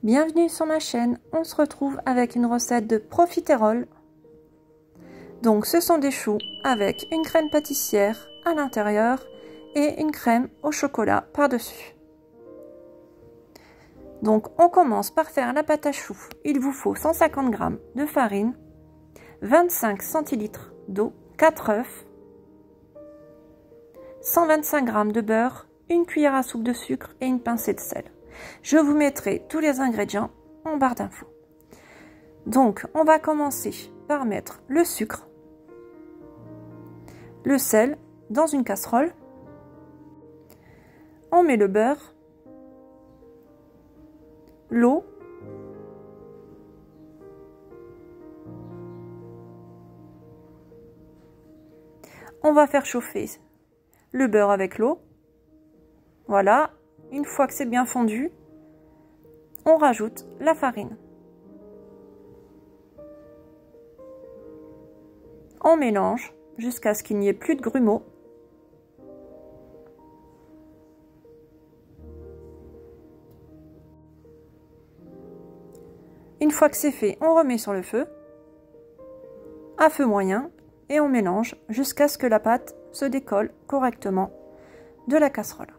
Bienvenue sur ma chaîne, on se retrouve avec une recette de profiterole. Donc ce sont des choux avec une crème pâtissière à l'intérieur et une crème au chocolat par-dessus. Donc on commence par faire la pâte à choux. Il vous faut 150 g de farine, 25 centilitres d'eau, 4 œufs, 125 g de beurre, une cuillère à soupe de sucre et une pincée de sel. Je vous mettrai tous les ingrédients en barre d'infos. Donc, on va commencer par mettre le sucre, le sel dans une casserole. On met le beurre, l'eau, on va faire chauffer le beurre avec l'eau. Voilà. Une fois que c'est bien fondu, on rajoute la farine. On mélange jusqu'à ce qu'il n'y ait plus de grumeaux. Une fois que c'est fait, on remet sur le feu, à feu moyen, et on mélange jusqu'à ce que la pâte se décolle correctement de la casserole.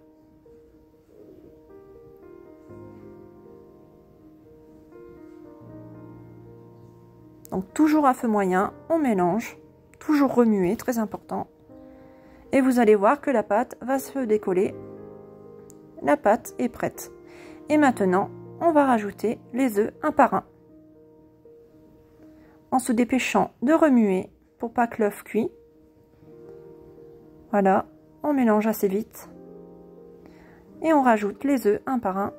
Donc toujours à feu moyen, on mélange, toujours remuer, très important. Et vous allez voir que la pâte va se décoller. La pâte est prête. Et maintenant, on va rajouter les œufs un par un. En se dépêchant de remuer pour pas que l'œuf cuit. Voilà, on mélange assez vite. Et on rajoute les œufs un par un.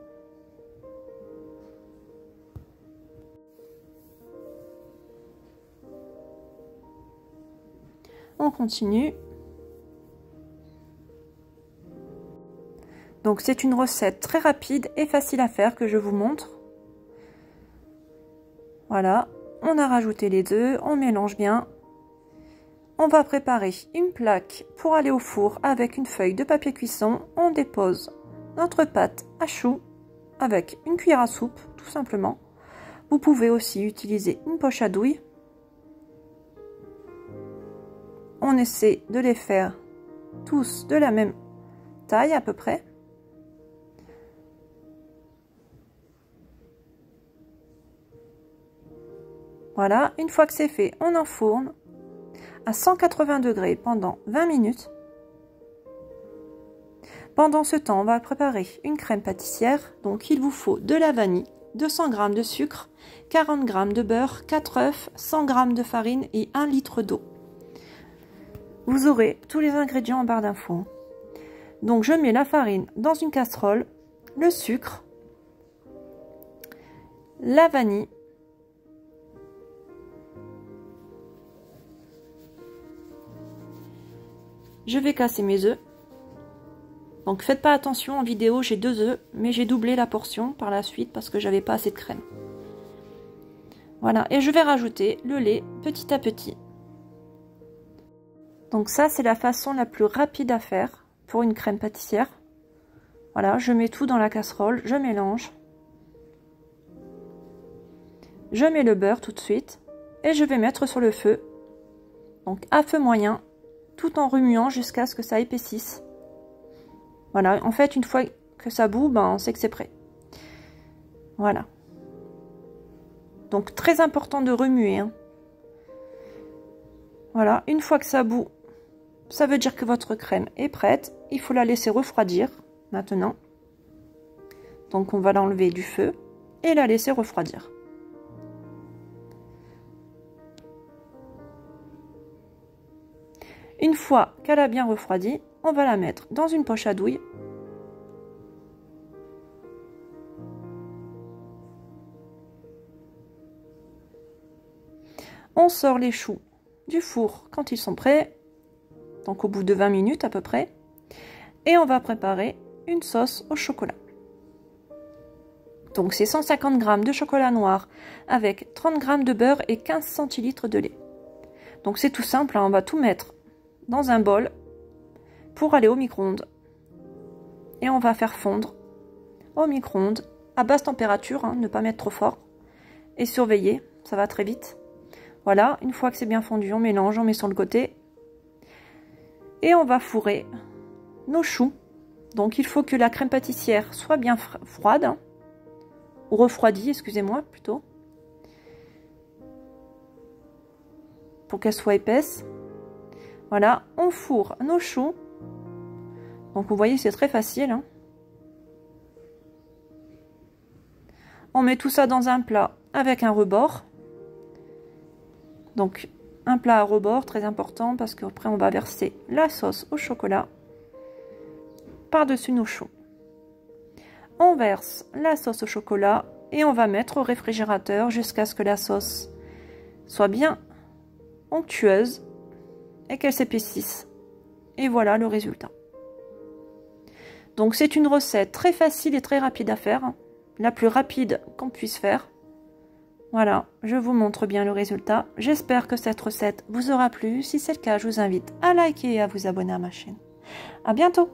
On continue. Donc c'est une recette très rapide et facile à faire que je vous montre. Voilà, on a rajouté les œufs, on mélange bien. On va préparer une plaque pour aller au four avec une feuille de papier cuisson. On dépose notre pâte à choux avec une cuillère à soupe, tout simplement. Vous pouvez aussi utiliser une poche à douille. On essaie de les faire tous de la même taille à peu près. Voilà, une fois que c'est fait, on enfourne à 180 degrés pendant 20 minutes. Pendant ce temps, on va préparer une crème pâtissière. Donc il vous faut de la vanille, 200 g de sucre, 40 g de beurre, 4 œufs, 100 g de farine et 1 litre d'eau. Vous aurez tous les ingrédients en barre d'infos. Donc je mets la farine dans une casserole, le sucre, la vanille, je vais casser mes œufs. Donc faites pas attention, en vidéo j'ai 2 œufs, mais j'ai doublé la portion par la suite parce que j'avais pas assez de crème. Voilà, et je vais rajouter le lait petit à petit. Donc ça, c'est la façon la plus rapide à faire pour une crème pâtissière. Voilà, je mets tout dans la casserole, je mélange. Je mets le beurre tout de suite et je vais mettre sur le feu. Donc à feu moyen, tout en remuant jusqu'à ce que ça épaississe. Voilà, en fait, une fois que ça bout, ben, on sait que c'est prêt. Voilà. Donc très important de remuer, hein. Voilà, une fois que ça bout, ça veut dire que votre crème est prête. Il faut la laisser refroidir maintenant. Donc on va l'enlever du feu et la laisser refroidir. Une fois qu'elle a bien refroidi, on va la mettre dans une poche à douille. On sort les choux du four quand ils sont prêts, donc au bout de 20 minutes à peu près, et on va préparer une sauce au chocolat. Donc c'est 150 g de chocolat noir avec 30 g de beurre et 15 centilitres de lait. Donc c'est tout simple, hein, on va tout mettre dans un bol pour aller au micro-ondes et on va faire fondre au micro-ondes à basse température, hein, ne pas mettre trop fort. Et surveiller, ça va très vite. Voilà, une fois que c'est bien fondu, on mélange, on met sur le côté. Et on va fourrer nos choux. Donc il faut que la crème pâtissière soit bien froide, hein, ou refroidie, excusez-moi, plutôt. Pour qu'elle soit épaisse. Voilà, on fourre nos choux. Donc vous voyez, c'est très facile, hein. On met tout ça dans un plat avec un rebord. Donc un plat à rebord, très important, parce qu'après on va verser la sauce au chocolat par-dessus nos choux. On verse la sauce au chocolat et on va mettre au réfrigérateur jusqu'à ce que la sauce soit bien onctueuse et qu'elle s'épaississe. Et voilà le résultat. Donc c'est une recette très facile et très rapide à faire, la plus rapide qu'on puisse faire. Voilà, je vous montre bien le résultat. J'espère que cette recette vous aura plu. Si c'est le cas, je vous invite à liker et à vous abonner à ma chaîne. À bientôt!